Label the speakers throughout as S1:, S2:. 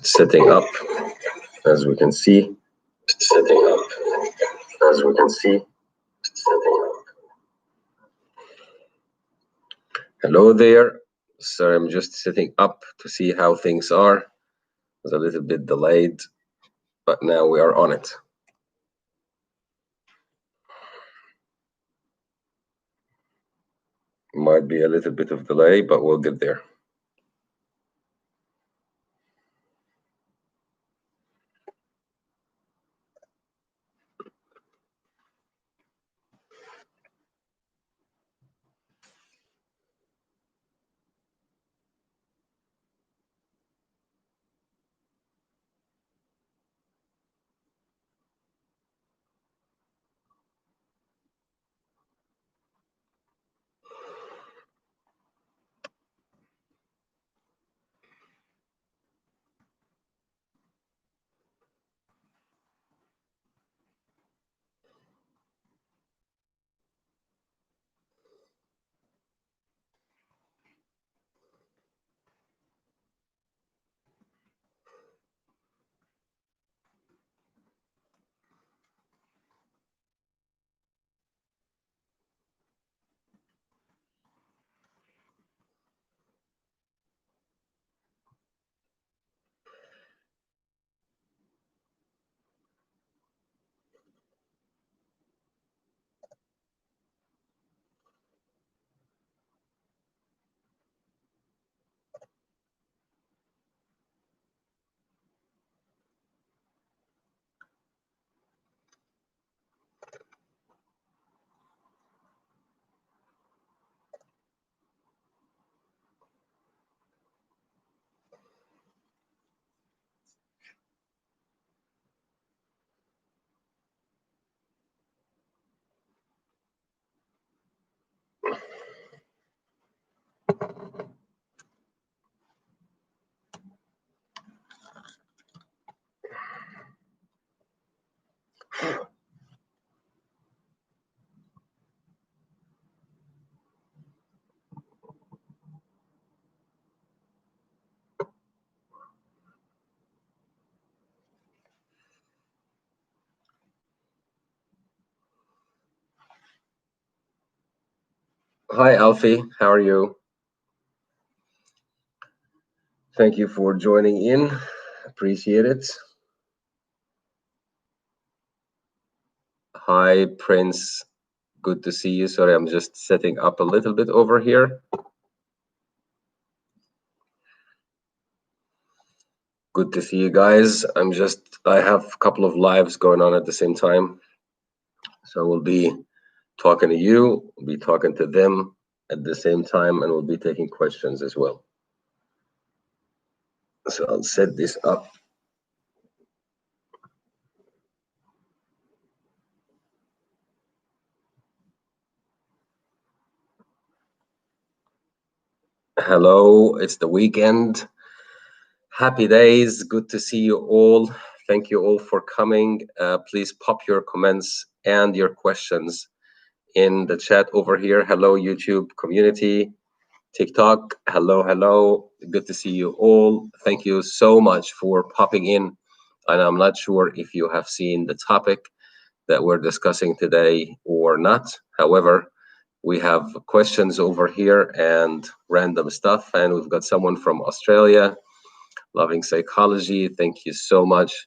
S1: setting up, as we can see. Setting up, as we can see. Setting up. Hello there. Sorry, I'm just setting up to see how things are. It's a little bit delayed, but now we are on it. Might be a little bit of delay, but we'll get there. Hi, Alfie. How are you? Thank you for joining in. Appreciate it. Hi, Prince. Good to see you. Sorry, I'm just setting up a little bit over here. Good to see you guys. I have a couple of lives going on at the same time. So we'll be talking to you, we'll be talking to them at the same time, and we'll be taking questions as well. So I'll set this up. Hello, it's the weekend. Happy days, good to see you all. Thank you all for coming. Please pop your comments and your questions in the chat over here. Hello, YouTube community, TikTok, hello. Good to see you all. Thank you so much for popping in. And I'm not sure if you have seen the topic that we're discussing today or not. However, we have questions over here and random stuff. And we've got someone from Australia, loving psychology. Thank you so much.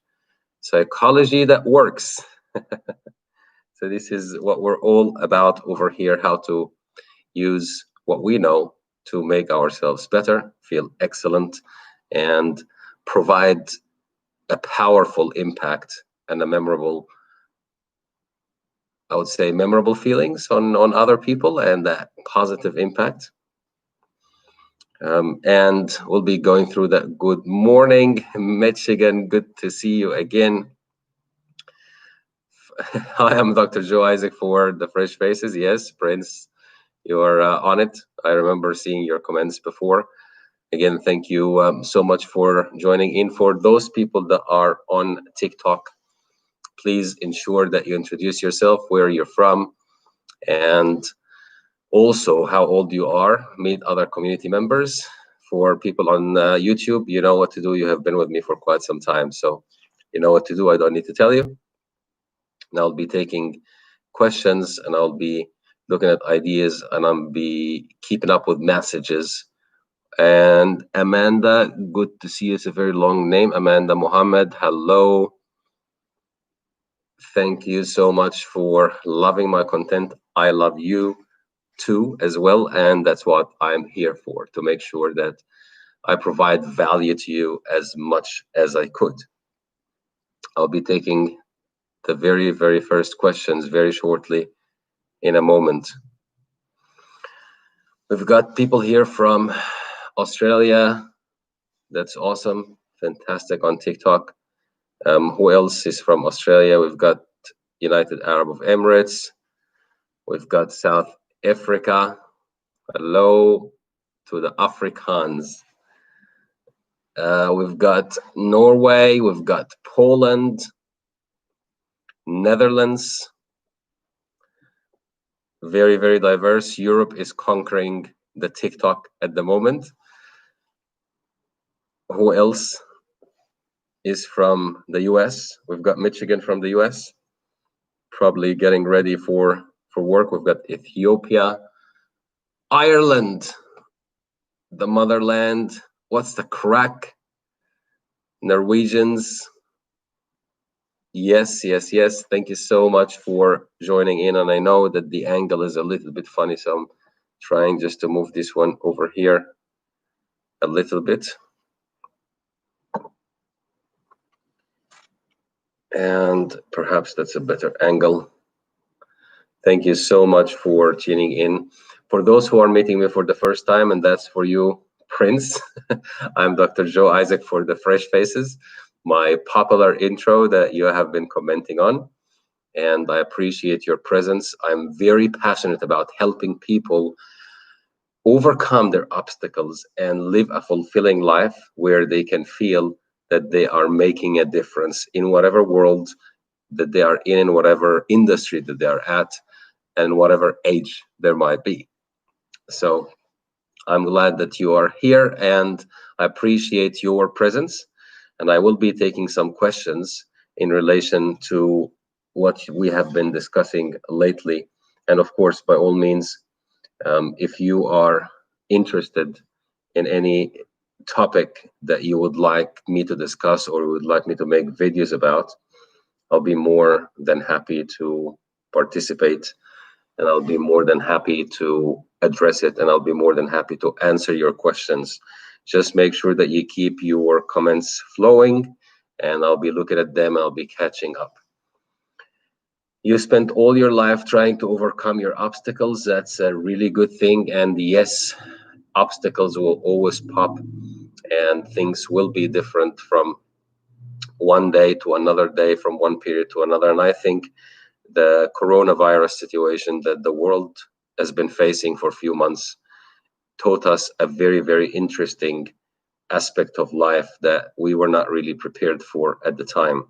S1: Psychology that works. So this is what we're all about over here, how to use what we know to make ourselves better, feel excellent, and provide a powerful impact and a memorable, I would say, memorable feelings on other people and that positive impact. And we'll be going through that. Good morning, Michigan. Good to see you again. Hi, I'm Dr. Joe Isaac for the Fresh Faces. Yes, Prince, you are on it. I remember seeing your comments before. Again, thank you so much for joining in. For those people that are on TikTok, please ensure that you introduce yourself, where you're from, and also how old you are. Meet other community members. For people on YouTube, you know what to do. You have been with me for quite some time, so you know what to do. I don't need to tell you. And I'll be taking questions, and I'll be looking at ideas, and I'll be keeping up with messages. And Amanda, good to see you. It's a very long name. Amanda Mohammed, hello. Thank you so much for loving my content. I love you too as well, and that's what I'm here for, to make sure that I provide value to you as much as I could. I'll be taking the very, very first questions very shortly in a moment. We've got people here from Australia. That's awesome. Fantastic on TikTok. Who else is from Australia? We've got United Arab of Emirates. We've got South Africa. Hello to the Afrikaans. We've got Norway. We've got Poland, Netherlands. Very, very diverse. Europe is conquering the TikTok at the moment. Who else is from the US? We've got Michigan from the US, probably getting ready for work. We've got Ethiopia, Ireland, the motherland. What's the crack? Norwegians. Yes, yes, yes. Thank you so much for joining in. And I know that the angle is a little bit funny, so I'm trying just to move this one over here a little bit. And perhaps that's a better angle. Thank you so much for tuning in. For those who are meeting me for the first time, and that's for you, Prince, I'm Dr. Joe Isaac for the Fresh Faces, my popular intro that you have been commenting on. And I appreciate your presence. I'm very passionate about helping people overcome their obstacles and live a fulfilling life where they can feel that they are making a difference in whatever world that they are in whatever industry that they are at, and whatever age there might be. So I'm glad that you are here, and I appreciate your presence. And I will be taking some questions in relation to what we have been discussing lately. And of course, by all means, if you are interested in any topic that you would like me to discuss or would like me to make videos about, I'll be more than happy to participate, and I'll be more than happy to address it, and I'll be more than happy to answer your questions. Just make sure that you keep your comments flowing, and I'll be looking at them. I'll be catching up. You spent all your life trying to overcome your obstacles. That's a really good thing. And yes, obstacles will always pop, and things will be different from one day to another day, from one period to another. And I think the coronavirus situation that the world has been facing for a few months taught us a very, very interesting aspect of life that we were not really prepared for at the time.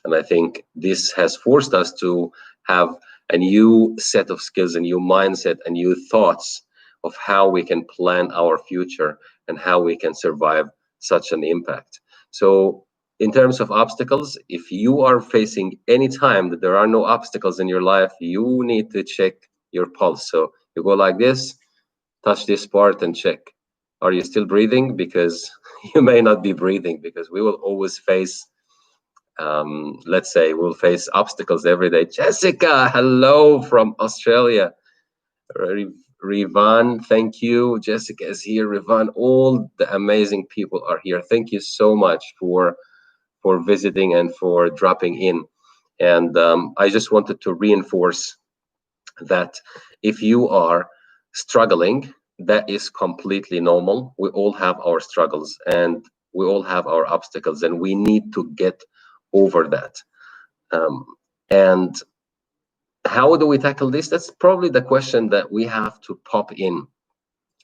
S1: And I think this has forced us to have a new set of skills, a new mindset, and new thoughts of how we can plan our future and how we can survive such an impact. So in terms of obstacles, if you are facing any time that there are no obstacles in your life, you need to check your pulse. So you go like this, touch this part and check. Are you still breathing? Because you may not be breathing, because we will always face, let's say, we'll face obstacles every day. Jessica, hello from Australia. Rivan, thank you. Jessica is here. Rivan, all the amazing people are here. Thank you so much for visiting and for dropping in. And I just wanted to reinforce that if you are struggling, that is completely normal. We all have our struggles and we all have our obstacles, and we need to get over that. And how do we tackle this? That's probably the question that we have to pop in.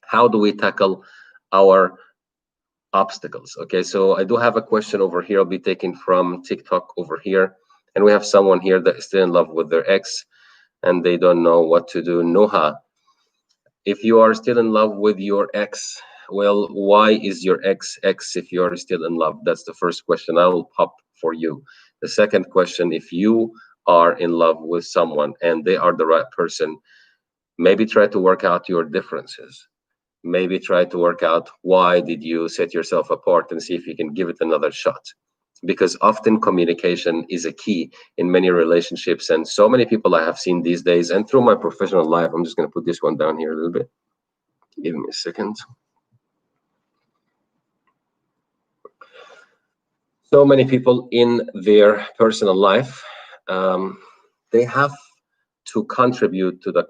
S1: How do we tackle our obstacles? Okay, so I do have a question over here. I'll be taking from TikTok over here. And we have someone here that is still in love with their ex and they don't know what to do. Noha, if you are still in love with your ex, Well, why is your ex if you're still in love? That's the first question I will pop for you. The second question, if you are in love with someone and they are the right person, maybe try to work out your differences. Maybe try to work out why did you set yourself apart and see if you can give it another shot. Because often communication is a key in many relationships. And so many people I have seen these days and through my professional life, I'm just going to put this one down here a little bit. Give me a second. So many people in their personal life, they have to contribute to the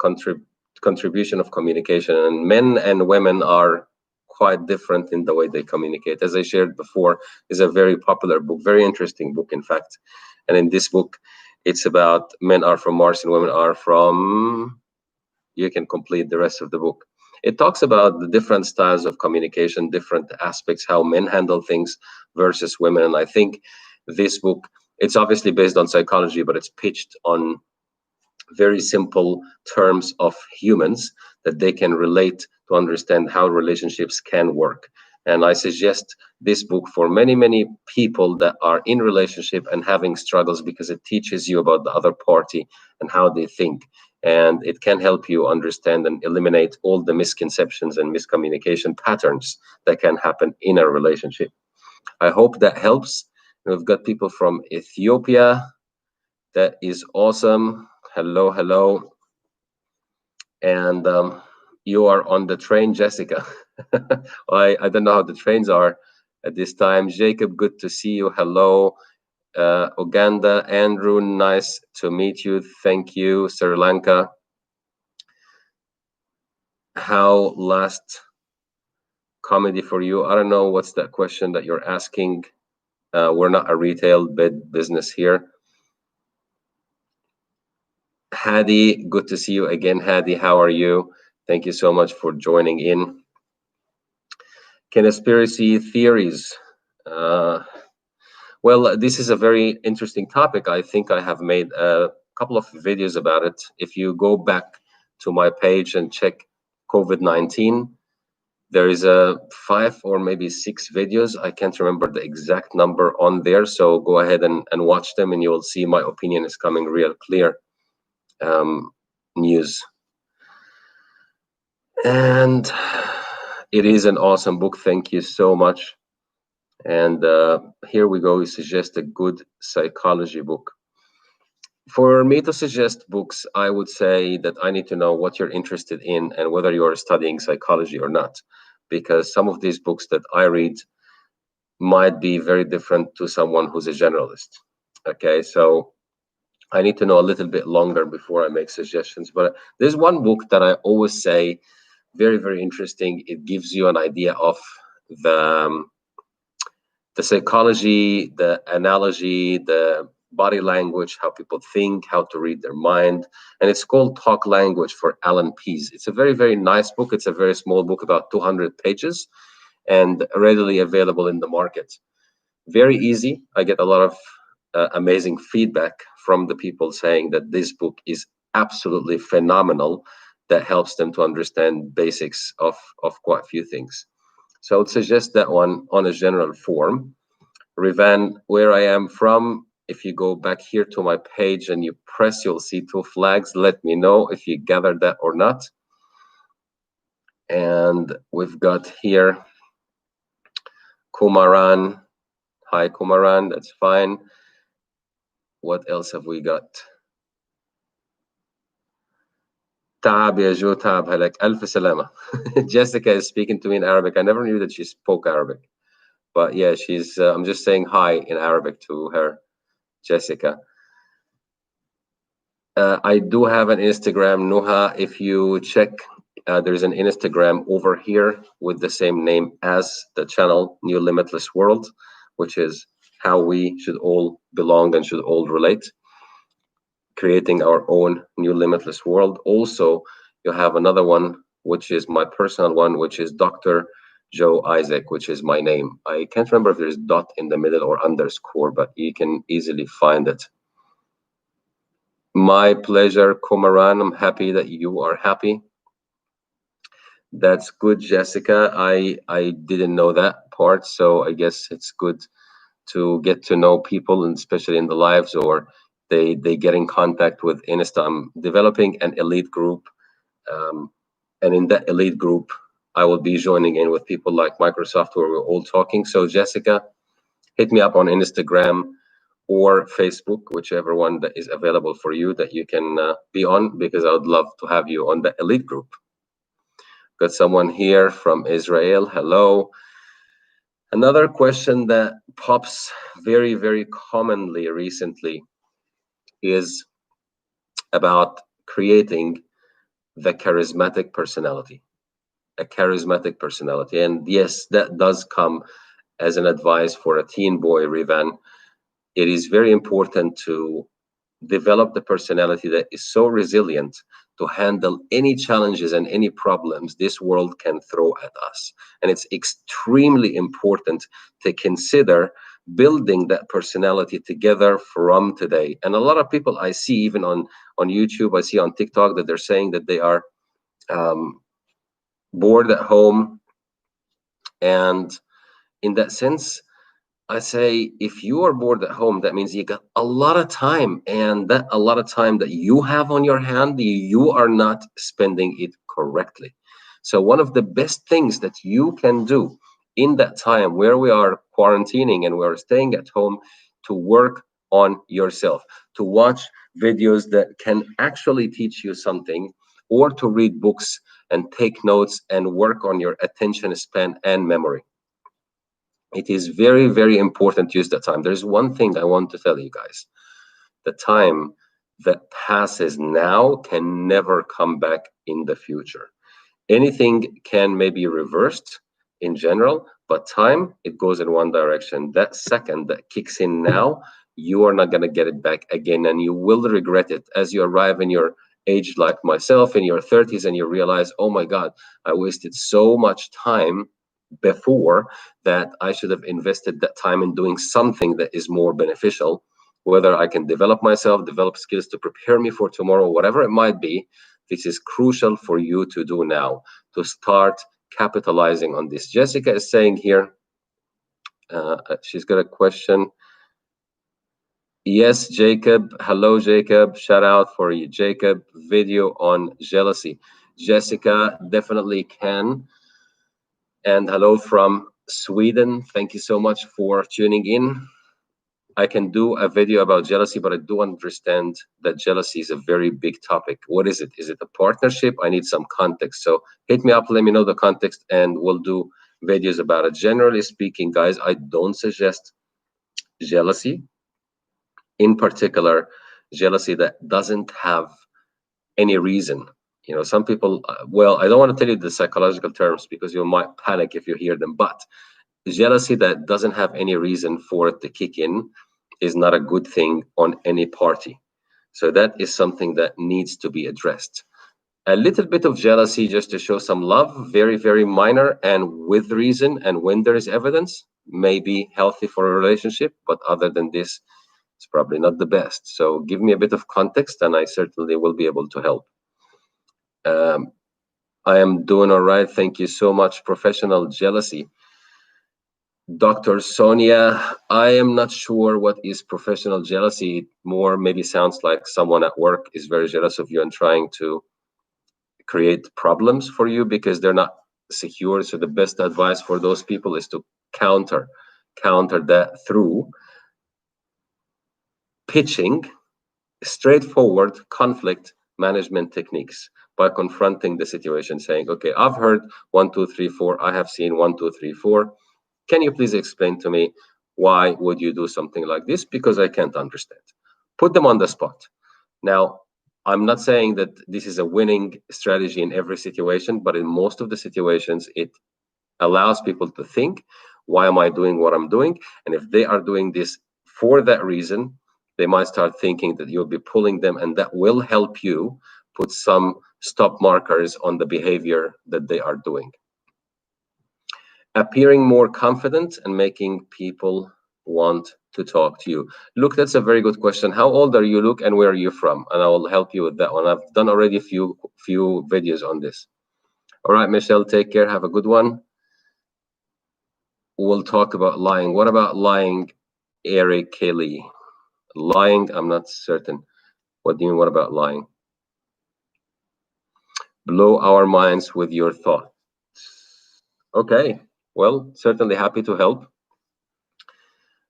S1: contribution of communication, and men and women are quite different in the way they communicate. As I shared before, is a very popular book, very interesting book, in fact. And in this book, it's about men are from Mars and women are from, you can complete the rest of the book. It talks about the different styles of communication, different aspects, how men handle things versus women. And I think this book, it's obviously based on psychology, but it's pitched on very simple terms of humans that they can relate to understand how relationships can work. And I suggest this book for many, many people that are in relationship and having struggles, because it teaches you about the other party and how they think. And it can help you understand and eliminate all the misconceptions and miscommunication patterns that can happen in a relationship. I hope that helps. We've got people from Ethiopia. That is awesome. Hello, hello. And you are on the train, Jessica. I don't know how the trains are at this time. Jacob, good to see you. Hello. Uganda, Andrew, nice to meet you. Thank you. Sri Lanka. How last comedy for you? I don't know what's that question that you're asking. We're not a retail business here. Hadi, good to see you again. Hadi, how are you? Thank you so much for joining in. Conspiracy theories. Well, this is a very interesting topic. I think I have made a couple of videos about it. If you go back to my page and check COVID-19, there is a 5 or maybe 6 videos. I can't remember the exact number on there. So go ahead and watch them and you will see my opinion is coming real clear. News. And it is an awesome book. Thank you so much. And here we go. We suggest a good psychology book. For me to suggest books, I would say that I need to know what you're interested in and whether you're studying psychology or not, because some of these books that I read might be very different to someone who's a generalist. Okay, so I need to know a little bit longer before I make suggestions. But there's one book that I always say, very, very interesting. It gives you an idea of the psychology, the analogy, the body language, how people think, how to read their mind. And it's called Talk Language for Alan Pease. It's a very, very nice book. It's a very small book, about 200 pages, and readily available in the market. Very easy. I get a lot of amazing feedback from the people saying that this book is absolutely phenomenal, that helps them to understand basics of quite a few things. So I would suggest that one on a general form. Rivan, where I am from, if you go back here to my page and you press, you'll see 2 flags. Let me know if you gathered that or not. And we've got here Kumaran. Hi, Kumaran, that's fine. What else have we got? Taab ya Jo, Taab halak, alf salama. Jessica is speaking to me in Arabic. I never knew that she spoke Arabic. But yeah, she's, I'm just saying hi in Arabic to her, Jessica. I do have an Instagram, Nuha. If you check, there's an Instagram over here with the same name as the channel, New.Limitless.World, which is how we should all belong and should all relate, creating our own New Limitless World. Also, you have another one, which is my personal one, which is Dr. Joe Isaac, which is my name. I can't remember if there's dot in the middle or underscore, but you can easily find it. My pleasure, Kumaran. I'm happy that you are happy. That's good, Jessica. I didn't know that part, so I guess it's good to get to know people, and especially in the lives, or they get in contact with Insta. I'm developing an elite group, um, and in that elite group, I will be joining in with people like Microsoft, where we're all talking. So, Jessica, hit me up on Instagram or Facebook, whichever one that is available for you that you can be on, because I would love to have you on the elite group. Got someone here from Israel. Hello. Another question that pops very, very commonly recently is about creating the charismatic personality. A charismatic personality. And yes, that does come as an advice for a teen boy, Rivan. It is very important to develop the personality that is so resilient to handle any challenges and any problems this world can throw at us. And it's extremely important to consider building that personality together from today. And a lot of people I see, even on YouTube, I see on TikTok, that they're saying that they are um, bored at home. And in that sense, I say, if you are bored at home, that means you got a lot of time, and that a lot of time that you have on your hand, you are not spending it correctly. So one of the best things that you can do in that time where we are quarantining and we are staying at home, to work on yourself, to watch videos that can actually teach you something, or to read books and take notes and work on your attention span and memory. It is very, very important to use that time. There's one thing I want to tell you guys. The time that passes now can never come back in the future. Anything can maybe reversed in general, but time, it goes in one direction. That second that kicks in now, you are not going to get it back again, and you will regret it as you arrive in your age, like myself, in your 30s, and you realize, oh my God, I wasted so much time before, that I should have invested that time in doing something that is more beneficial, whether I can develop myself, develop skills to prepare me for tomorrow, whatever it might be. This is crucial for you to do now, to start capitalizing on this. Jessica is saying here, she's got a question. Yes, Jacob. Hello, Jacob. Shout out for you, Jacob. Video on jealousy. Jessica definitely can. And hello from Sweden. Thank you so much for tuning in. I can do a video about jealousy, but I do understand that jealousy is a very big topic. What is it? Is it a partnership? I need some context. So hit me up, let me know the context, and we'll do videos about it. Generally speaking, guys, I don't suggest jealousy, in particular, jealousy that doesn't have any reason. You know, some people, well, I don't want to tell you the psychological terms because you might panic if you hear them, but jealousy that doesn't have any reason for it to kick in is not a good thing on any party. So that is something that needs to be addressed. A little bit of jealousy just to show some love, very, very minor and with reason, and when there is evidence, may be healthy for a relationship. But other than this, it's probably not the best. So give me a bit of context, and I certainly will be able to help. Um, I am doing all right. Thank you so much. Professional jealousy. Dr. Sonia, I am not sure what is professional jealousy. It more maybe sounds like someone at work is very jealous of you and trying to create problems for you because they're not secure. So the best advice for those people is to counter that through pitching straightforward conflict management techniques, by confronting the situation, saying, okay, I've heard 1, 2, 3, 4, I have seen 1, 2, 3, 4. Can you please explain to me why would you do something like this? Because I can't understand. Put them on the spot. Now, I'm not saying that this is a winning strategy in every situation, but in most of the situations, it allows people to think, why am I doing what I'm doing? And if they are doing this for that reason, they might start thinking that you'll be pulling them, and that will help you put some stop markers on the behavior that they are doing. Appearing more confident and making people want to talk to you. Look, that's a very good question. How old are you, Luke, and where are you from? And I will help you with that one. I've done already a few videos on this. All right, Michelle, take care. Have a good one. We'll talk about lying. What about lying, Eric Kelly? Lying, I'm not certain. What do you mean, what about lying? Blow our minds with your thoughts. Okay, well, certainly happy to help.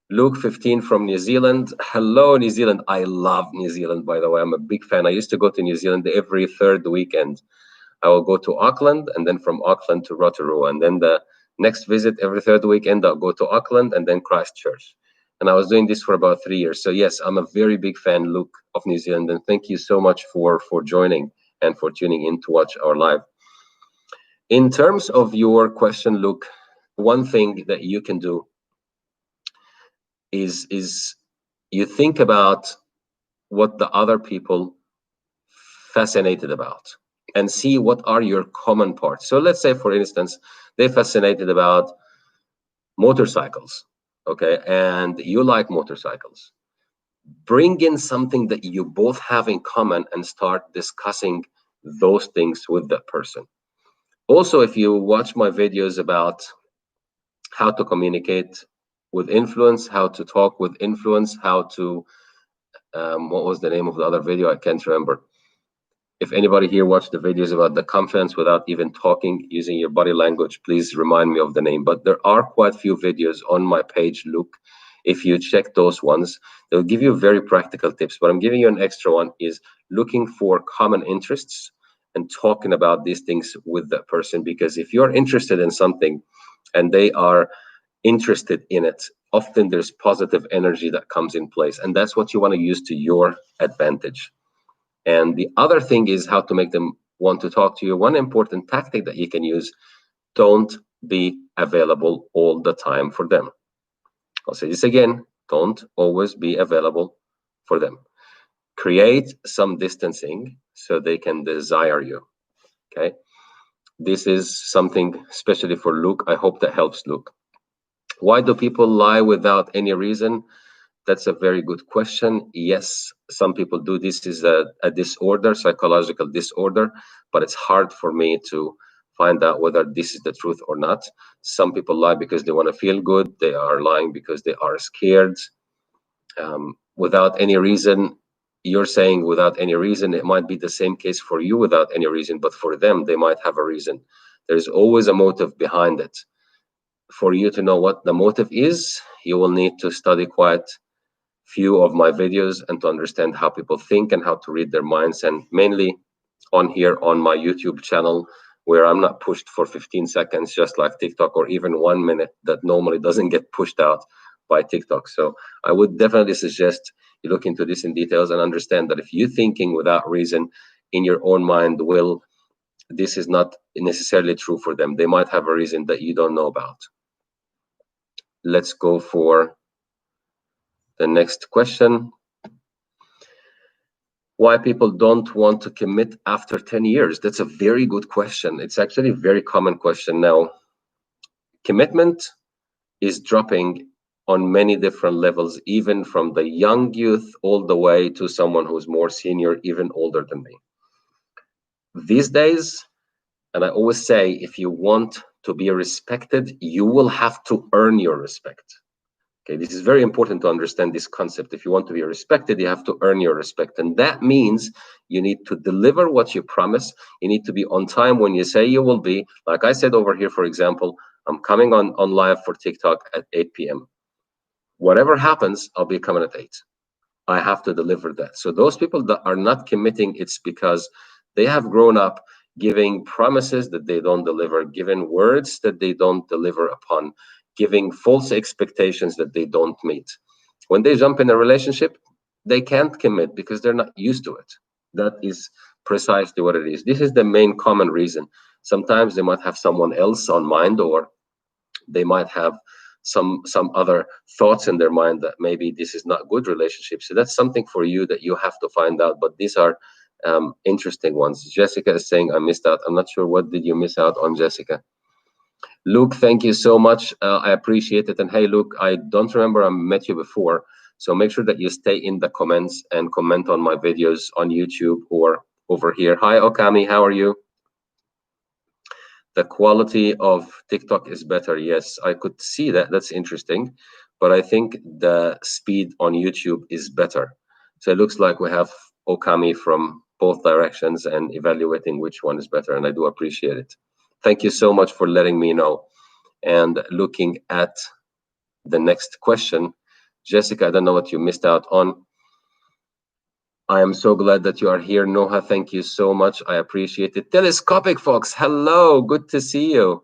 S1: Luke 15 from New Zealand. Hello, New Zealand. I love New Zealand, by the way. I'm a big fan. I used to go to New Zealand every third weekend. I will go to Auckland, and then from Auckland to Rotorua. And then the next visit every third weekend, I'll go to Auckland and then Christchurch. And I was doing this for about 3 years. So yes, I'm a very big fan, Luke, of New Zealand. And thank you so much for joining and for tuning in to watch our live. In terms of your question, Luke, one thing that you can do is you think about what the other people fascinated about and see what are your common parts. So let's say, for instance, they're fascinated about motorcycles, okay, and you like motorcycles. Bring in something that you both have in common and start discussing those things with that person. Also, if you watch my videos about how to communicate with influence, how to talk with influence, how to what was the name of the other video? I can't remember. If anybody here watched the videos about the confidence without even talking, using your body language, please remind me of the name. But there are quite a few videos on my page, Luke. If you check those ones, they'll give you very practical tips. But I'm giving you an extra one, is looking for common interests and talking about these things with that person. Because if you're interested in something and they are interested in it, often there's positive energy that comes in place. And that's what you want to use to your advantage. And the other thing is how to make them want to talk to you. One important tactic that you can use: don't be available all the time for them. I'll say this again: don't always be available for them. Create some distancing so they can desire you. Okay. This is something especially for Luke. I hope that helps, Luke. Why do people lie without any reason? That's a very good question. Yes, some people do. This is a disorder, psychological disorder, but it's hard for me to find out whether this is the truth or not. Some people lie because they want to feel good. They are lying because they are scared. Without any reason, you're saying without any reason. It might be the same case for you without any reason, but for them, they might have a reason. There's always a motive behind it. For you to know what the motive is, you will need to study quite few of my videos and to understand how people think and how to read their minds, and mainly on here on my YouTube channel, where I'm not pushed for 15 seconds just like TikTok, or even 1 minute that normally doesn't get pushed out by TikTok. So I would definitely suggest you look into this in details and understand that if you're thinking without reason in your own mind, this is not necessarily true for them. They might have a reason that you don't know about. Let's go for the next question. Why people don't want to commit after 10 years? That's a very good question. It's actually a very common question now. Commitment is dropping on many different levels, even from the young youth all the way to someone who's more senior, even older than me. These days, and I always say, if you want to be respected, you will have to earn your respect. Okay, this is very important to understand this concept. If you want to be respected, you have to earn your respect. And that means you need to deliver what you promise. You need to be on time when you say you will be. Like I said over here, for example, I'm coming on live for TikTok at 8 p.m. Whatever happens, I'll be coming at 8. I have to deliver that. So those people that are not committing, it's because they have grown up giving promises that they don't deliver, giving words that they don't deliver upon, giving false expectations that they don't meet. When they jump in a relationship, they can't commit because they're not used to it. That is precisely what it is. This is the main common reason. Sometimes they might have someone else on mind, or they might have some other thoughts in their mind that maybe this is not good relationship. So that's something for you that you have to find out. But these are interesting ones. Jessica is saying I missed out. I'm not sure, what did you miss out on, Jessica? Luke, thank you so much. I appreciate it. And hey, Luke, I don't remember I met you before. So make sure that you stay in the comments and comment on my videos on YouTube or over here. Hi, Okami, how are you? The quality of TikTok is better. Yes, I could see that. That's interesting. But I think the speed on YouTube is better. So it looks like we have Okami from both directions and evaluating which one is better. And I do appreciate it. Thank you so much for letting me know. And looking at the next question, Jessica, I don't know what you missed out on. I am so glad that you are here. Noha, thank you so much. I appreciate it. Telescopic Fox, hello. Good to see you.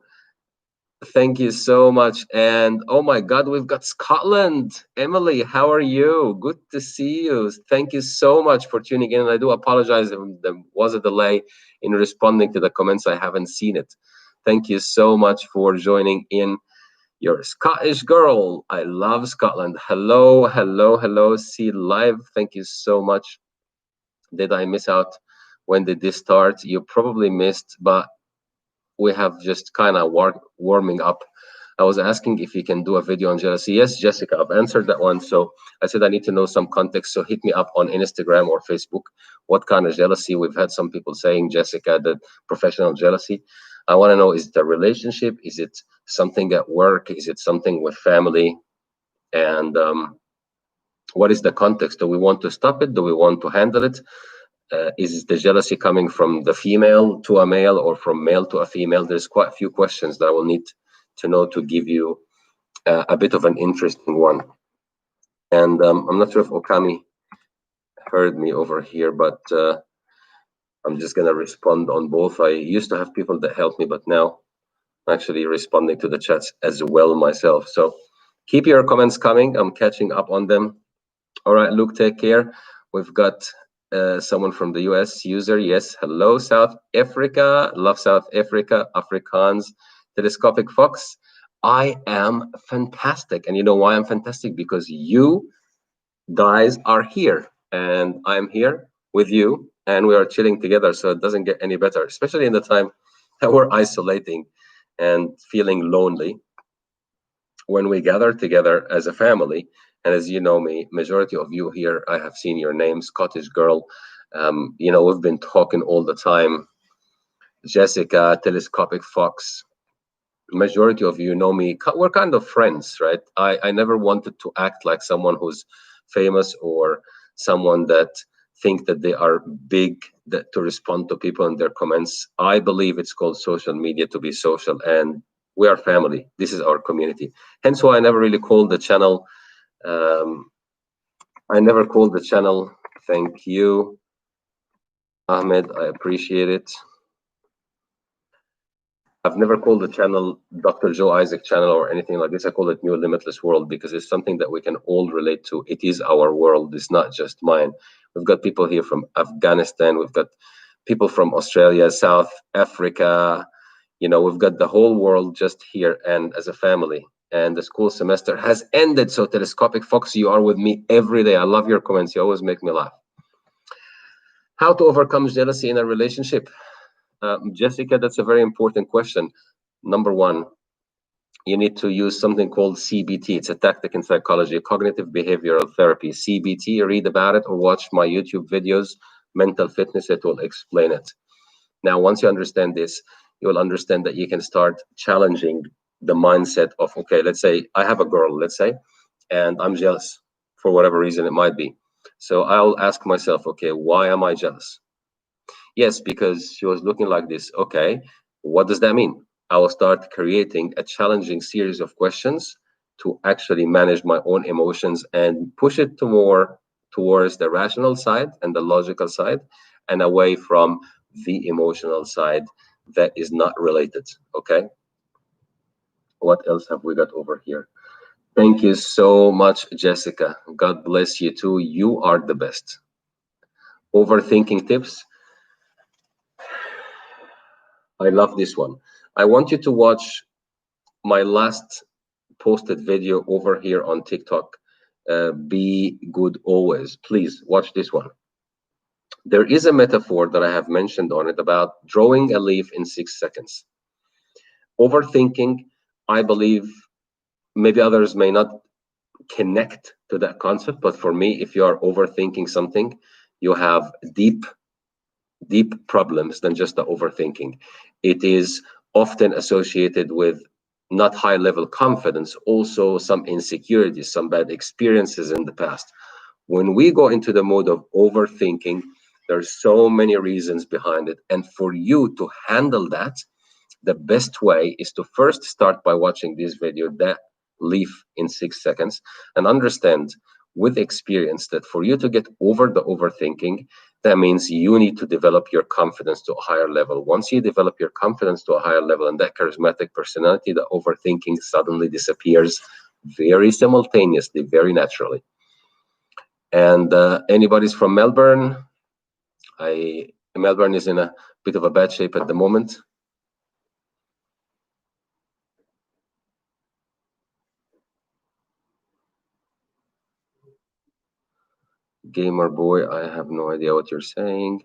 S1: Thank you so much. And oh my God, we've got Scotland. Emily, how are you? Good to see you. Thank you so much for tuning in. And I do apologize if there was a delay in responding to the comments. I haven't seen it. Thank you so much for joining in. You're a Scottish girl. I love Scotland. Hello, hello, hello. See live. Thank you so much. Did I miss out? When did this start? You probably missed, but we have just kind of warming up. I was asking if you can do a video on jealousy. Yes, Jessica, I've answered that one. So I said I need to know some context. So hit me up on Instagram or Facebook. What kind of jealousy? We've had some people saying, Jessica, that professional jealousy. I want to know, is it a relationship? Is it something at work? Is it something with family? And what is the context? Do we want to stop it? Do we want to handle it? Is the jealousy coming from the female to a male or from male to a female? There's quite a few questions that I will need to know to give you a bit of an interesting one. And I'm not sure if Okami heard me over here, but I'm just going to respond on both. I used to have people that helped me, but now I'm actually responding to the chats as well myself. So keep your comments coming. I'm catching up on them. All right, Luke, take care. We've got someone from the US user. Yes, hello, South Africa. Love South Africa. Afrikaans. Telescopic Fox. I am fantastic. And you know why I'm fantastic? Because you guys are here and I'm here with you and we are chilling together. So it doesn't get any better, especially in the time that we're isolating and feeling lonely. When we gather together as a family, and as you know me, majority of you here, I have seen your name, Scottish girl. We've been talking all the time. Jessica, Telescopic Fox, majority of you know me. We're kind of friends, right? I never wanted to act like someone who's famous or someone that think that they are big to respond to people in their comments. I believe it's called social media to be social, and we are family. This is our community. Hence why I never really called the channel. I never called the channel. Thank you, Ahmed. I appreciate it. I've never called the channel Dr. Joe Isaac channel or anything like this. I call it New.Limitless.World because it's something that we can all relate to. It is our world. It's not just mine. We've got people here from Afghanistan. We've got people from Australia, South Africa. We've got the whole world just here and as a family. And the school semester has ended. So Telescopic Fox, you are with me every day. I love your comments. You always make me laugh. How to overcome jealousy in a relationship? Jessica, that's a very important question. Number one, you need to use something called CBT. It's a tactic in psychology, cognitive behavioral therapy. CBT, read about it or watch my YouTube videos, Mental Fitness, it will explain it. Now, once you understand this, you will understand that you can start challenging the mindset of, okay, let's say I have a girl, let's say, and I'm jealous for whatever reason it might be. So I'll ask myself, okay, why am I jealous? Yes, because she was looking like this. Okay, what does that mean? I will start creating a challenging series of questions to actually manage my own emotions and push it to more towards the rational side and the logical side and away from the emotional side that is not related. Okay. What else have we got over here? Thank you so much, Jessica. God bless you too. You are the best. Overthinking tips. I love this one. I want you to watch my last posted video over here on TikTok. Be good always. Please watch this one. There is a metaphor that I have mentioned on it about drawing a leaf in 6 seconds. Overthinking, I believe, maybe others may not connect to that concept, but for me, if you are overthinking something, you have deep problems than just the overthinking. It is often associated with not high level confidence, also some insecurities, some bad experiences in the past. When we go into the mode of overthinking, there's so many reasons behind it. And for you to handle that, the best way is to first start by watching this video that leave in 6 seconds, and understand with experience that for you to get over the overthinking, that means you need to develop your confidence to a higher level. Once you develop your confidence to a higher level and that charismatic personality, the overthinking suddenly disappears very simultaneously, very naturally. And anybody's from Melbourne? Melbourne is in a bit of a bad shape at the moment. Gamer boy, I have no idea what you're saying.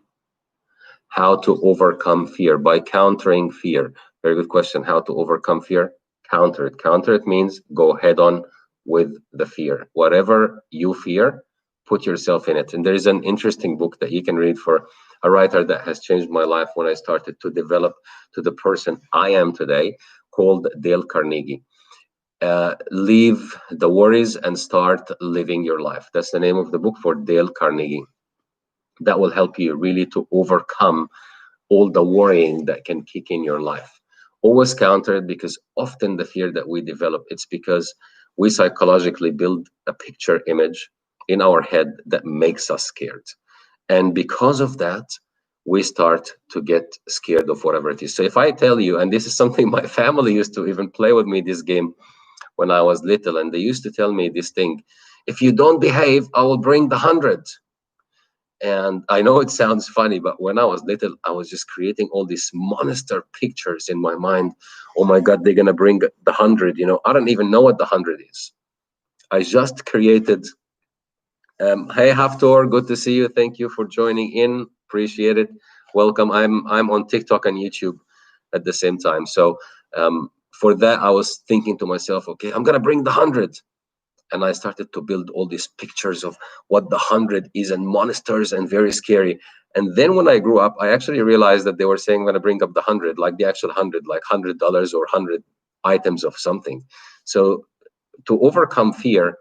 S1: How to overcome fear? By countering fear. Very good question. How to overcome fear? Counter it. Counter it means go head on with the fear. Whatever you fear, put yourself in it. And there is an interesting book that you can read for a writer that has changed my life when I started to develop to the person I am today, called Dale Carnegie. Leave the worries and start living your life. That's the name of the book for Dale Carnegie. That will help you really to overcome all the worrying that can kick in your life. Always counter it, because often the fear that we develop, it's because we psychologically build a picture image in our head that makes us scared. And because of that, we start to get scared of whatever it is. So if I tell you, and this is something my family used to even play with me this game when I was little, and they used to tell me this thing: if you don't behave, I will bring the 100. And I know it sounds funny, but when I was little, I was just creating all these monster pictures in my mind. Oh my God, they're gonna bring the 100. I don't even know what the 100 is. I just created. Hey Haftor, good to see you. Thank you for joining in. Appreciate it. Welcome. I'm on TikTok and YouTube at the same time. So for that, I was thinking to myself, okay, I'm gonna bring the 100. And I started to build all these pictures of what the 100 is, and monsters, and very scary. And then when I grew up, I actually realized that they were saying, I'm going to bring up the 100, like the actual 100, like $100 or 100 items of something. So to overcome fear,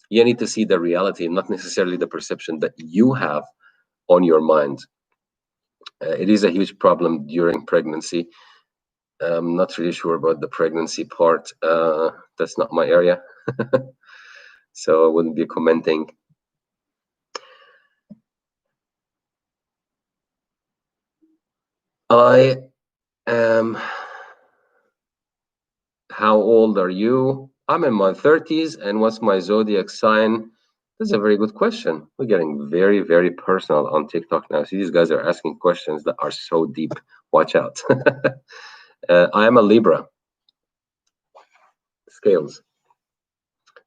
S1: you need to see the reality, not necessarily the perception that you have on your mind. It is a huge problem during pregnancy. I'm not really sure about the pregnancy part. That's not my area. So I wouldn't be commenting. I am. How old are you? I'm in my 30s. And what's my zodiac sign? That's a very good question. We're getting very, very personal on TikTok now. See, these guys are asking questions that are so deep. Watch out. I am a Libra. Scales.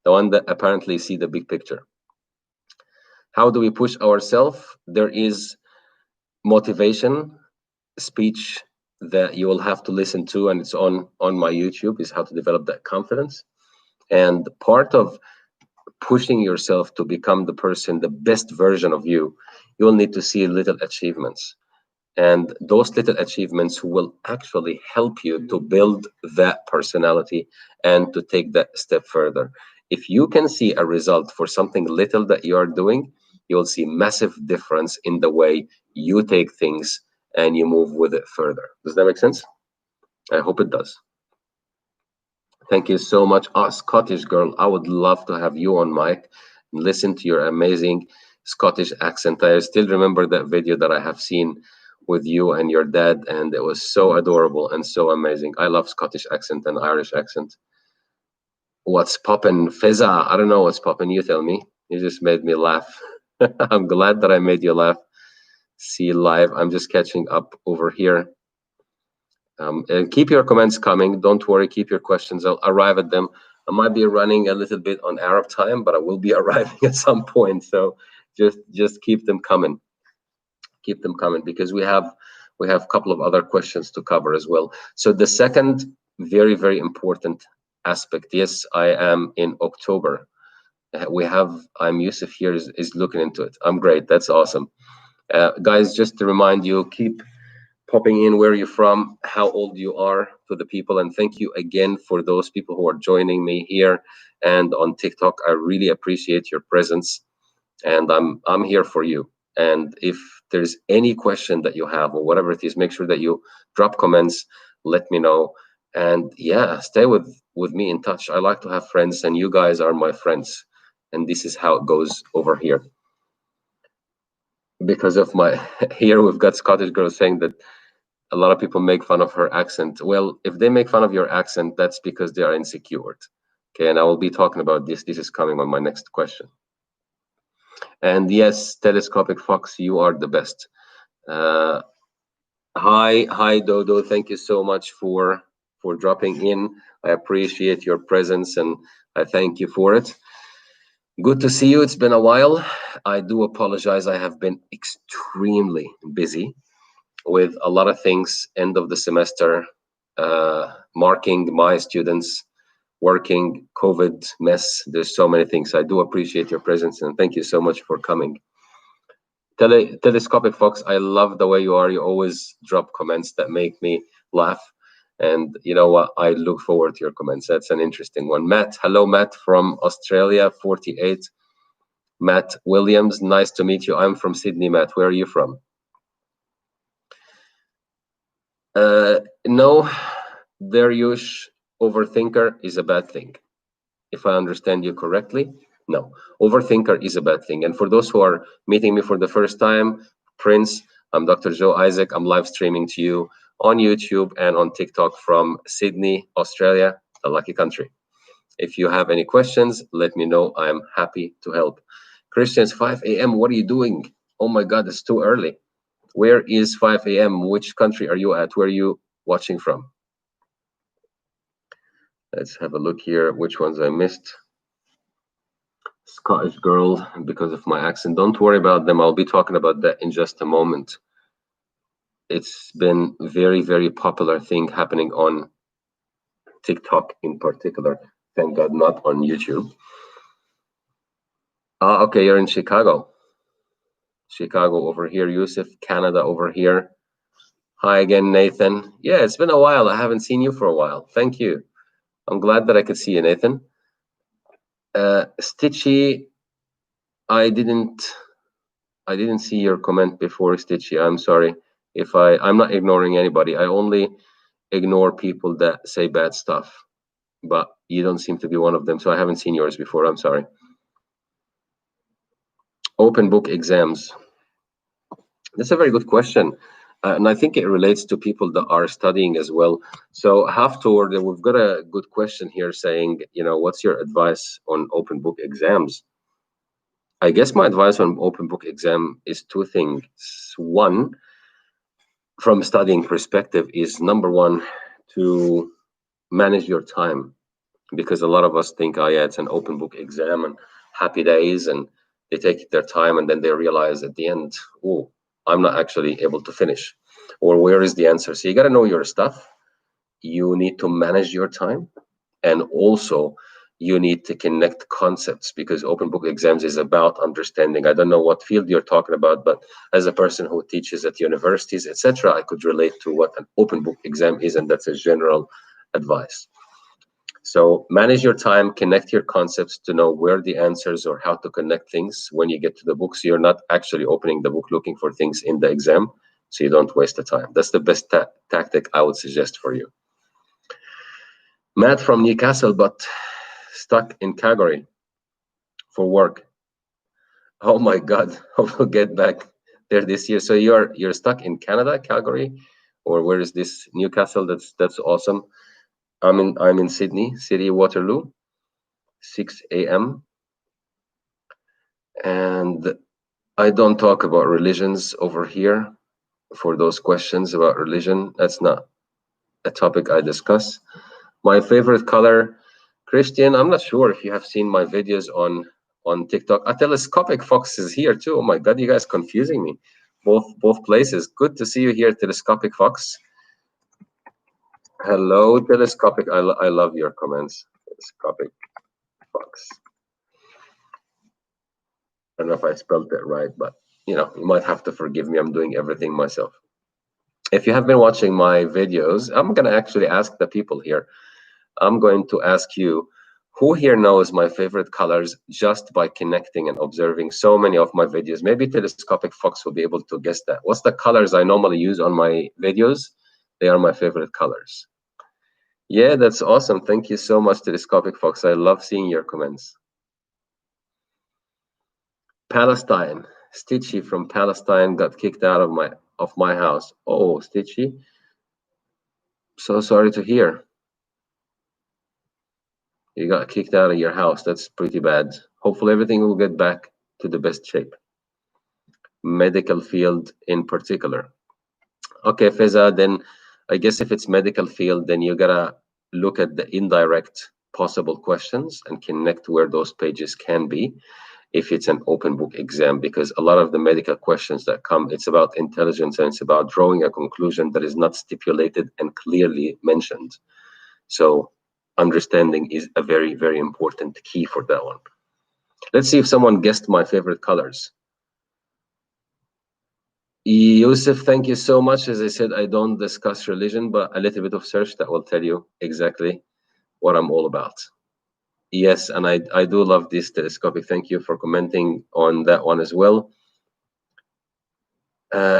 S1: The one that apparently see the big picture. How do we push ourselves? There is motivation speech that you will have to listen to, and it's on my YouTube, is how to develop that confidence. And part of pushing yourself to become the person, the best version of you, you'll need to see little achievements. And those little achievements will actually help you to build that personality and to take that step further. If you can see a result for something little that you are doing, you'll see massive difference in the way you take things and you move with it further. Does that make sense? I hope it does. Thank you so much. Scottish girl, I would love to have you on mic and listen to your amazing Scottish accent. I still remember that video that I have seen with you and your dad, and it was so adorable and so amazing. I love Scottish accent and Irish accent. What's poppin', Feza? I don't know what's poppin'. You tell me. You just made me laugh. I'm glad that I made you laugh. See you live. I'm just catching up over here. And keep your comments coming. Don't worry. Keep your questions. I'll arrive at them. I might be running a little bit on Arab time, but I will be arriving at some point. So just keep them coming. Keep them coming, because we have a couple of other questions to cover as well. So the second very, very important aspect. Yes, I am in October. I'm Yusuf here is looking into it. I'm great. That's awesome. Guys, just to remind you, keep popping in where you're from, how old you are to the people. And thank you again for those people who are joining me here and on TikTok. I really appreciate your presence, and I'm here for you. And if there's any question that you have or whatever it is, make sure that you drop comments, let me know. And yeah, stay with me in touch. I like to have friends, and you guys are my friends. And this is how it goes over here. Because of my here we've got Scottish girl saying that a lot of people make fun of her accent. Well, if they make fun of your accent, that's because they are insecure. Okay, and I will be talking about this. This is coming on my next question. And yes, Telescopic Fox, you are the best. Hi, Dodo. Thank you so much for dropping in. I appreciate your presence, and I thank you for it. Good to see you. It's been a while. I do apologize. I have been extremely busy with a lot of things. End of the semester, marking my students, working, COVID mess. There's so many things. I do appreciate your presence, and thank you so much for coming. Telescopic Fox, I love the way you are. You always drop comments that make me laugh. And you know what? I look forward to your comments. That's an interesting one. Matt, hello, Matt from Australia, 48. Matt Williams, nice to meet you. I'm from Sydney, Matt. Where are you from? No, Dariush, overthinker is a bad thing. If I understand you correctly, no, overthinker is a bad thing. And for those who are meeting me for the first time, Prince, I'm Dr. Joe Isaac. I'm live streaming to you on YouTube and on TikTok from Sydney, Australia, the lucky country. If you have any questions, let me know. I'm happy to help. Christians, 5 a.m. What are you doing? Oh my God, it's too early. Where is 5 a.m.? Which country are you at? Where are you watching from? Let's have a look here. Which ones I missed? Scottish girl, because of my accent. Don't worry about them. I'll be talking about that in just a moment. It's been very, very popular thing happening on TikTok in particular. Thank God, not on YouTube. Okay, you're in Chicago. Chicago over here. Yusuf, Canada over here. Hi again, Nathan. Yeah, it's been a while. I haven't seen you for a while. Thank you. I'm glad that I could see you, Nathan. Stitchy, I didn't see your comment before, Stitchy. I'm sorry. If I'm not ignoring anybody. I only ignore people that say bad stuff. But you don't seem to be one of them, so I haven't seen yours before. I'm sorry. Open book exams. That's a very good question. And I think it relates to people that are studying as well. So Haftor, we've got a good question here saying, what's your advice on open book exams? I guess my advice on open book exam is two things. One, from a studying perspective, is number one, to manage your time. Because a lot of us think, oh yeah, it's an open book exam and happy days, and they take their time and then they realize at the end, oh, I'm not actually able to finish. Or where is the answer? So you got to know your stuff. You need to manage your time. And also, you need to connect concepts, because open book exams is about understanding. I don't know what field you're talking about, but as a person who teaches at universities, etc., I could relate to what an open book exam is, and that's a general advice. So manage your time, connect your concepts to know where the answers or how to connect things when you get to the book. So you're not actually opening the book looking for things in the exam, so you don't waste the time. That's the best tactic I would suggest for you. Matt from Newcastle, but stuck in Calgary for work. Oh my God, I will get back there this year. So you're stuck in Canada, Calgary, or where is this Newcastle? That's awesome. I'm in Sydney, City Waterloo, 6 a.m. And I don't talk about religions over here. For those questions about religion, that's not a topic I discuss. My favorite color, Christian, I'm not sure if you have seen my videos on TikTok. A telescopic fox is here too. Oh my God, you guys confusing me. Both places. Good to see you here, telescopic fox. Hello, telescopic. I love your comments. Telescopic fox. I don't know if I spelled that right, but you might have to forgive me. I'm doing everything myself. If you have been watching my videos, I'm going to actually ask the people here. I'm going to ask you, who here knows my favorite colors just by connecting and observing so many of my videos? Maybe Telescopic Fox will be able to guess that. What's the colors I normally use on my videos? They are my favorite colors. Yeah, that's awesome. Thank you so much, Telescopic Fox. I love seeing your comments. Palestine. Stitchy from Palestine got kicked out of my house. Oh, Stitchy. So sorry to hear. You got kicked out of your house. That's pretty bad. Hopefully everything will get back to the best shape. Medical field in particular. Okay, Feza, then I guess if it's medical field, then you gotta look at the indirect possible questions and connect where those pages can be if it's an open book exam, because a lot of the medical questions that come, it's about intelligence and it's about drawing a conclusion that is not stipulated and clearly mentioned. So understanding is a very, very important key for that one. Let's see if someone guessed my favorite colors. Yusuf, thank you so much. As I said, I don't discuss religion, but a little bit of search that will tell you exactly what I'm all about. Yes, and I do love this telescopic. Thank you for commenting on that one as well.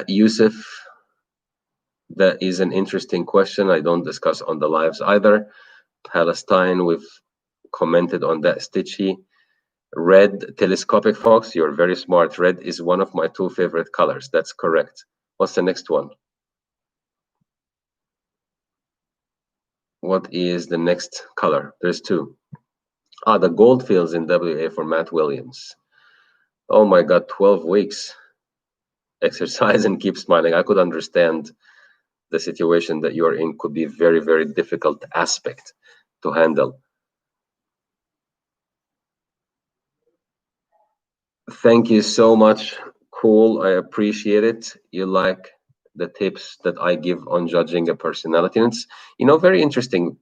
S1: Yusuf, that is an interesting question. I don't discuss on the lives either. Palestine, we've commented on that. Stitchy. Red, Telescopic Fox, you're very smart. Red is one of my two favorite colors. That's correct. What's the next one? What is the next color? There's two. Ah, the gold fields in WA for Matt Williams. Oh my God, 12 weeks. Exercise and keep smiling. I could understand the situation that you're in could be very, very difficult aspect to handle. Thank you so much. Cool. I appreciate it. You like the tips that I give on judging a personality. And it's, very interesting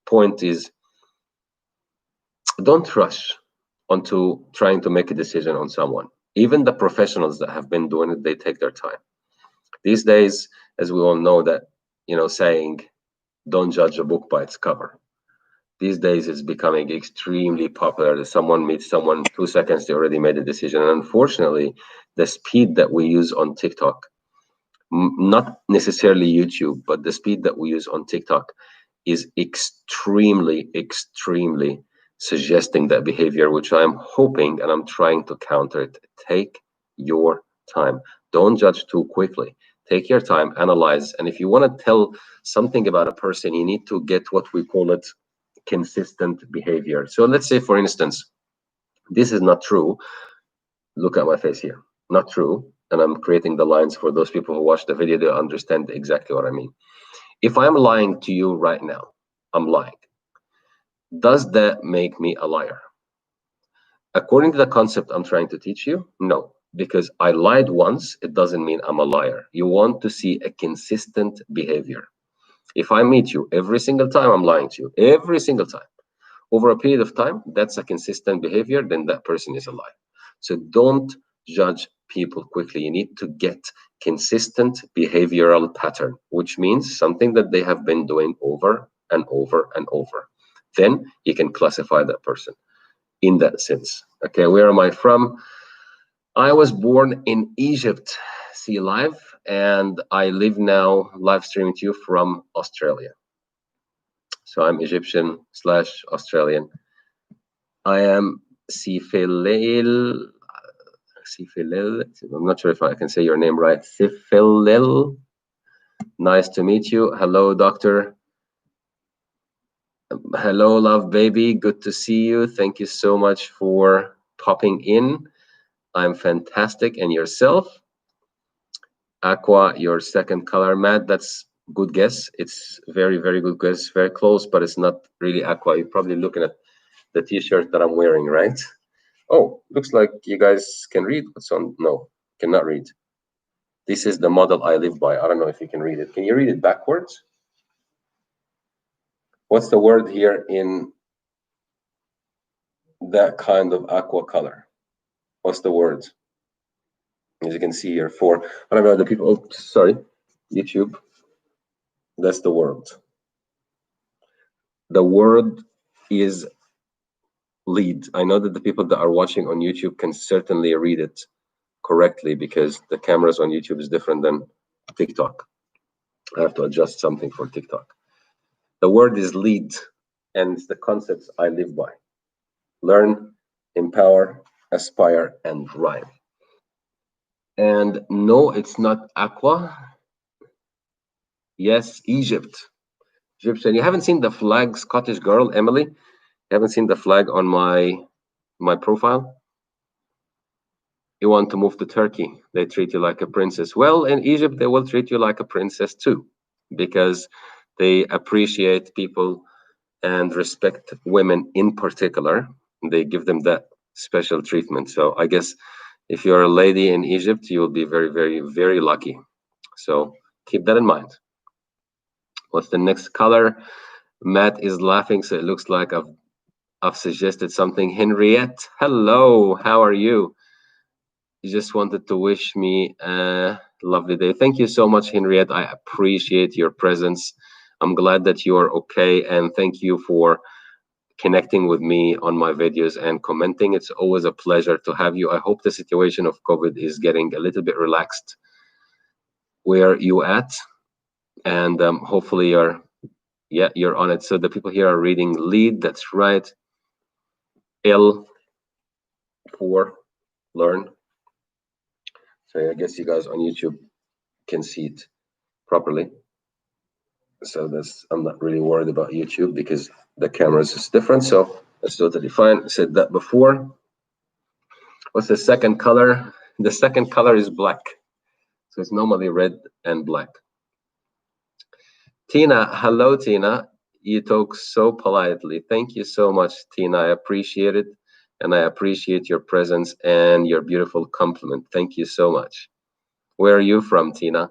S1: point is don't rush onto trying to make a decision on someone. Even the professionals that have been doing it, they take their time. These days, as we all know, that saying don't judge a book by its cover. These days it's becoming extremely popular that someone meets someone 2 seconds, they already made a decision. And unfortunately, the speed that we use on TikTok, not necessarily YouTube, but the speed that we use on TikTok is extremely, extremely suggesting that behavior, which I'm hoping and I'm trying to counter it. Take your time. Don't judge too quickly. Take your time, analyze. And if you want to tell something about a person, you need to get what we call it consistent behavior. So let's say, for instance, this is not true. Look at my face here. Not true. And I'm creating the lines for those people who watch the video to understand exactly what I mean. If I'm lying to you right now, I'm lying. Does that make me a liar? According to the concept I'm trying to teach you, no. Because I lied once, it doesn't mean I'm a liar. You want to see a consistent behavior. If I meet you every single time, I'm lying to you. Every single time. Over a period of time, that's a consistent behavior, then that person is a liar. So don't judge people quickly. You need to get consistent behavioral pattern, which means something that they have been doing over and over and over. Then you can classify that person in that sense. Okay, where am I from? I was born in Egypt, see live, and I live now live streaming to you from Australia. So I'm Egyptian/Australian. I am Sifilil. I'm not sure if I can say your name right. Sifilil. Nice to meet you. Hello, doctor. Hello, love baby. Good to see you. Thank you so much for popping in. I'm fantastic. And yourself? Aqua, your second color. Matt, that's good guess. It's very, very good guess. Very close, but it's not really aqua. You're probably looking at the t-shirt that I'm wearing, right? Oh, looks like you guys can read what's on. No, cannot read. This is the model I live by. I don't know if you can read it. Can you read it backwards? What's the word here in that kind of aqua color? What's the word? As you can see here, I don't know, the people, oh, sorry. YouTube, that's the word. The word is lead. I know that the people that are watching on YouTube can certainly read it correctly because the cameras on YouTube is different than TikTok. I have to adjust something for TikTok. The word is lead, and it's the concepts I live by. Learn, empower, aspire, and rhyme. And no, it's not aqua. Yes, Egypt. Egyptian. You haven't seen the flag, Scottish girl, Emily? You haven't seen the flag on my profile? You want to move to Turkey, they treat you like a princess. Well, in Egypt, they will treat you like a princess too, because they appreciate people and respect women in particular. They give them that special treatment. So I guess if you're a lady in Egypt, you will be very, very, very lucky. So keep that in mind. What's the next color? Matt is laughing, so it looks like I've suggested something. Henriette, hello, how are you? You just wanted to wish me a lovely day. Thank you so much, Henriette. I appreciate your presence. I'm glad that you are okay, and thank you for connecting with me on my videos and commenting. It's always a pleasure to have you. I hope the situation of COVID is getting a little bit relaxed where you at, and hopefully you're on it. So the people here are reading lead. That's right. L for learn. So I guess you guys on YouTube can see it properly. So I'm not really worried about YouTube because the cameras is different. So that's totally fine. I said that before. What's the second color? The second color is black. So it's normally red and black. Tina, hello, Tina. You talk so politely. Thank you so much, Tina. I appreciate it. And I appreciate your presence and your beautiful compliment. Thank you so much. Where are you from, Tina?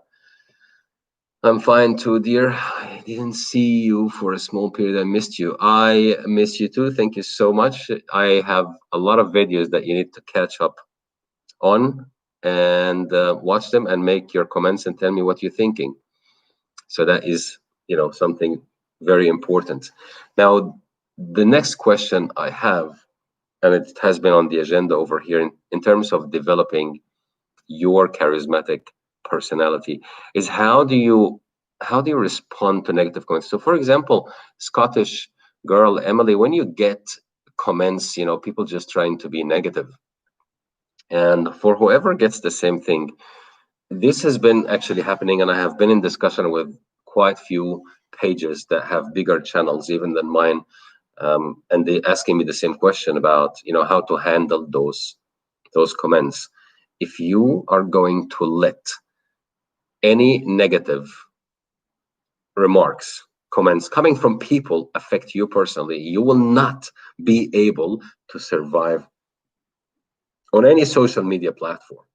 S1: I'm fine too, dear. I didn't see you for a small period. I missed you. I miss you too. Thank you so much. I have a lot of videos that you need to catch up on and watch them and make your comments and tell me what you're thinking. So that is, something very important. Now, the next question I have, and it has been on the agenda over here in terms of developing your charismatic personality, is how do you respond to negative comments? So for example, Scottish girl Emily, when you get comments, people just trying to be negative, and for whoever gets the same thing, this has been actually happening, and I have been in discussion with quite few pages that have bigger channels even than mine, and they asking me the same question about how to handle those comments. If you are going to let any negative remarks, comments coming from people affect you personally, you will not be able to survive on any social media platform,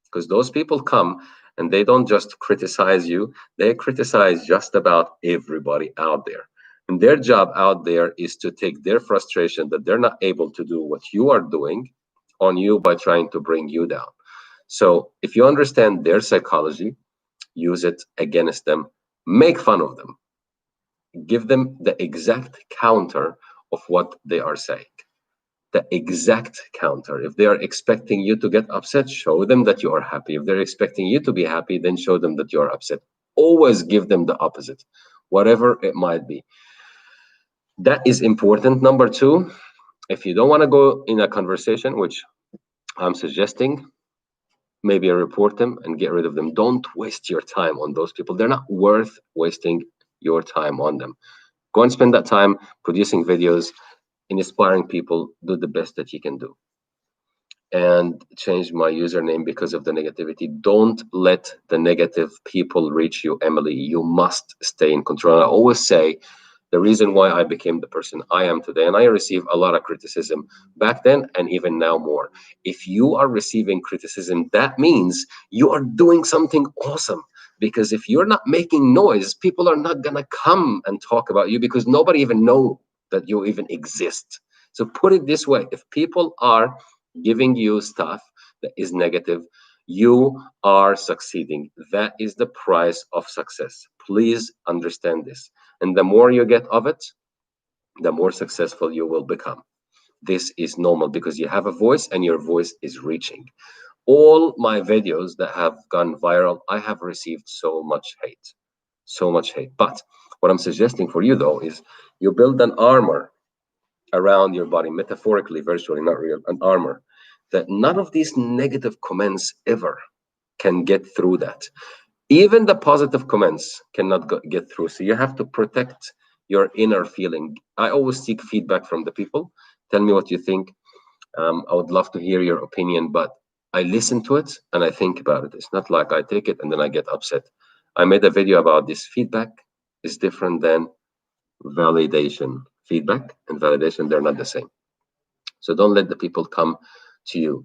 S1: because those people come and they don't just criticize you, they criticize just about everybody out there. And their job out there is to take their frustration that they're not able to do what you are doing on you by trying to bring you down. So if you understand their psychology, use it against them, make fun of them, give them the exact counter of what they are saying. The exact counter. If they are expecting you to get upset, show them that you are happy. If they're expecting you to be happy, then show them that you are upset. Always give them the opposite, whatever it might be. That is important. Number two, if you don't want to go in a conversation, which I'm suggesting, maybe report them and get rid of them. Don't waste your time on those people. They're not worth wasting your time on them. Go and spend that time producing videos, inspiring people. Do the best that you can do. And change my username because of the negativity. Don't let the negative people reach you, Emily. You must stay in control. I always say the reason why I became the person I am today, and I receive a lot of criticism back then and even now more. If you are receiving criticism, that means you are doing something awesome. Because if you're not making noise, people are not going to come and talk about you because nobody even know that you even exist. So put it this way, if people are giving you stuff that is negative, You are succeeding. That is the price of success. Please understand this. And the more you get of it, the more successful you will become. This is normal because you have a voice and your voice is reaching. All my videos that have gone viral, I have received so much hate. So much hate. But what I'm suggesting for you though is you build an armor around your body, metaphorically, virtually, not real, an armor, that none of these negative comments ever can get through that. Even the positive comments cannot get through. So you have to protect your inner feeling. I always seek feedback from the people. Tell me what you think. I would love to hear your opinion, but I listen to it and I think about it. It's not like I take it and then I get upset. I made a video about this. Feedback is different than validation. Feedback and validation, they're not the same. So don't let the people come to you.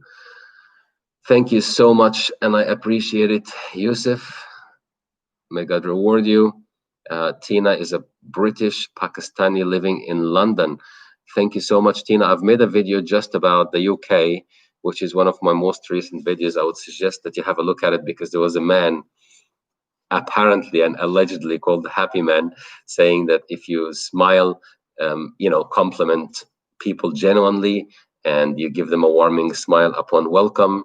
S1: Thank you so much, and I appreciate it. Yusuf, may God reward you. Tina is a British Pakistani living in London. Thank you so much, Tina. I've made a video just about the UK, which is one of my most recent videos. I would suggest that you have a look at it because there was a man, apparently and allegedly called the Happy Man, saying that if you smile, compliment people genuinely, and you give them a warming smile upon welcome,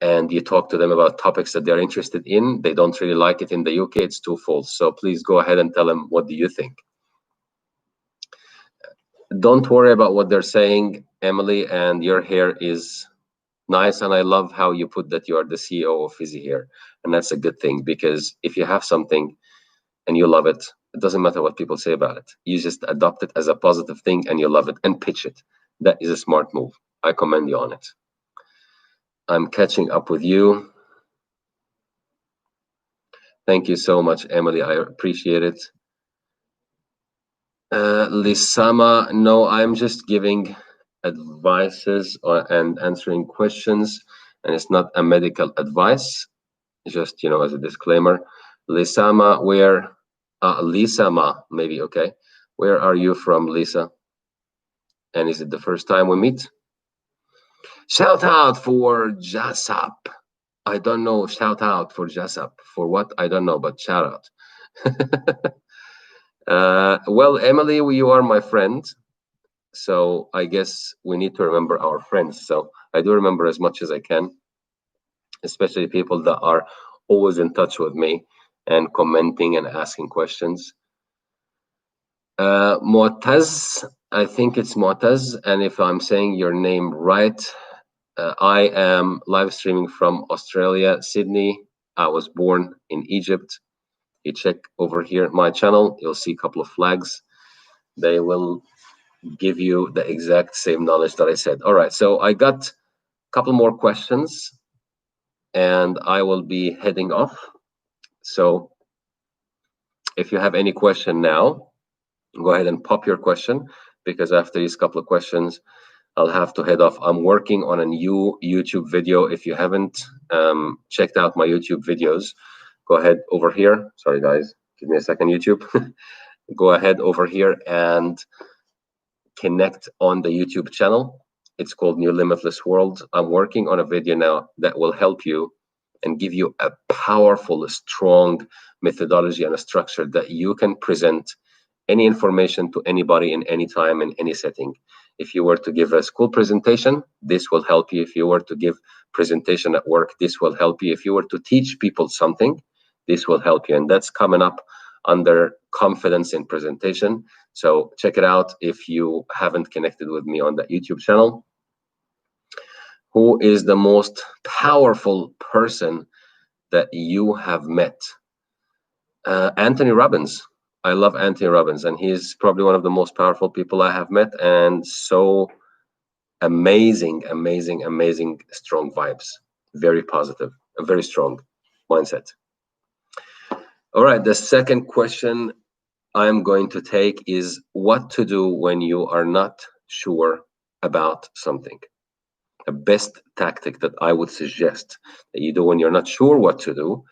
S1: and you talk to them about topics that they're interested in, they don't really like it in the UK, it's too false. So please go ahead and tell them, what do you think? Don't worry about what they're saying, Emily, and your hair is nice. And I love how you put that you are the CEO of Fizzy Hair. And that's a good thing, because if you have something and you love it, it doesn't matter what people say about it. You just adopt it as a positive thing and you love it and pitch it. That is a smart move. I commend you on it. I'm catching up with you. Thank you so much, Emily. I appreciate it. Lisama, no, I'm just giving advices and answering questions, and it's not a medical advice. Just, as a disclaimer. Lisama, where? Lisama, maybe, okay. Where are you from, Lisa? And is it the first time we meet? Shout out for Jasap. I don't know. Shout out for Jasap. For what? I don't know, but shout out. Well, Emily, you are my friend. So I guess we need to remember our friends. So I do remember as much as I can, especially people that are always in touch with me and commenting and asking questions. Mu'taz, I think it's Mu'taz. And if I'm saying your name right, I am live streaming from Australia, Sydney. I was born in Egypt. You check over here my channel, you'll see a couple of flags. They will give you the exact same knowledge that I said. All right, so I got a couple more questions and I will be heading off. So if you have any question now, go ahead and pop your question, because after these couple of questions, I'll have to head off. I'm working on a new YouTube video. If you haven't checked out my YouTube videos, go ahead over here. Sorry, guys. Give me a second, YouTube. Go ahead over here and connect on the YouTube channel. It's called New.Limitless.World. I'm working on a video now that will help you and give you a powerful, strong methodology and a structure that you can present any information to anybody in any time, in any setting. If you were to give a school presentation, this will help you. If you were to give presentation at work, this will help you. If you were to teach people something, this will help you. And that's coming up under confidence in presentation. So check it out if you haven't connected with me on that YouTube channel. Who is the most powerful person that you have met? Anthony Robbins. I love Anthony Robbins, and he's probably one of the most powerful people I have met, and so amazing, amazing, amazing, strong vibes. Very positive, a very strong mindset. All right, the second question I'm going to take is what to do when you are not sure about something. The best tactic that I would suggest that you do when you're not sure what to do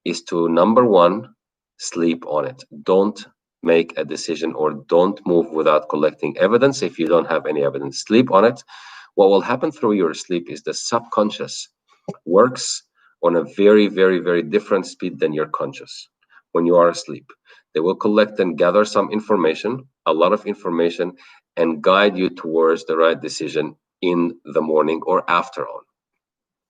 S1: is to, number one, sleep on it. Don't make a decision or don't move without collecting evidence if you don't have any evidence. Sleep on it. What will happen through your sleep is the subconscious works on a very, very, very different speed than your conscious when you are asleep. They will collect and gather some information, a lot of information, and guide you towards the right decision in the morning or after on.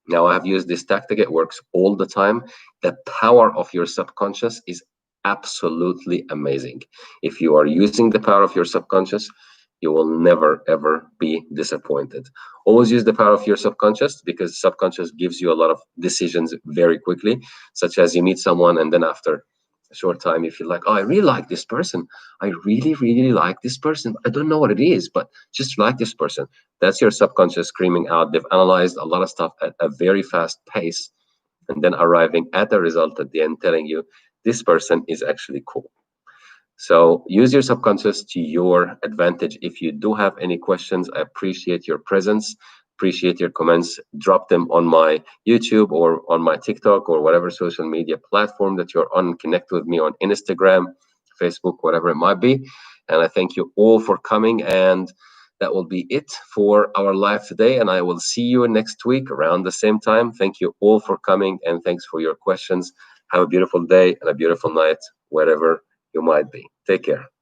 S1: Now, I have used this tactic, it works all the time. The power of your subconscious is absolutely amazing. If you are using the power of your subconscious, you will never ever be disappointed. Always use the power of your subconscious, because subconscious gives you a lot of decisions very quickly, such as you meet someone and then after a short time you feel like, oh, I really like this person. I really, really like this person. I don't know what it is, but just like this person. That's your subconscious screaming out. They've analyzed a lot of stuff at a very fast pace, and then arriving at a result at the end telling you this person is actually cool. So use your subconscious to your advantage. If you do have any questions, I appreciate your presence, appreciate your comments. Drop them on my YouTube or on my TikTok or whatever social media platform that you're on. Connect with me on Instagram, Facebook, whatever it might be. And I thank you all for coming. And that will be it for our live today. And I will see you next week around the same time. Thank you all for coming, and thanks for your questions. Have a beautiful day and a beautiful night wherever you might be. Take care.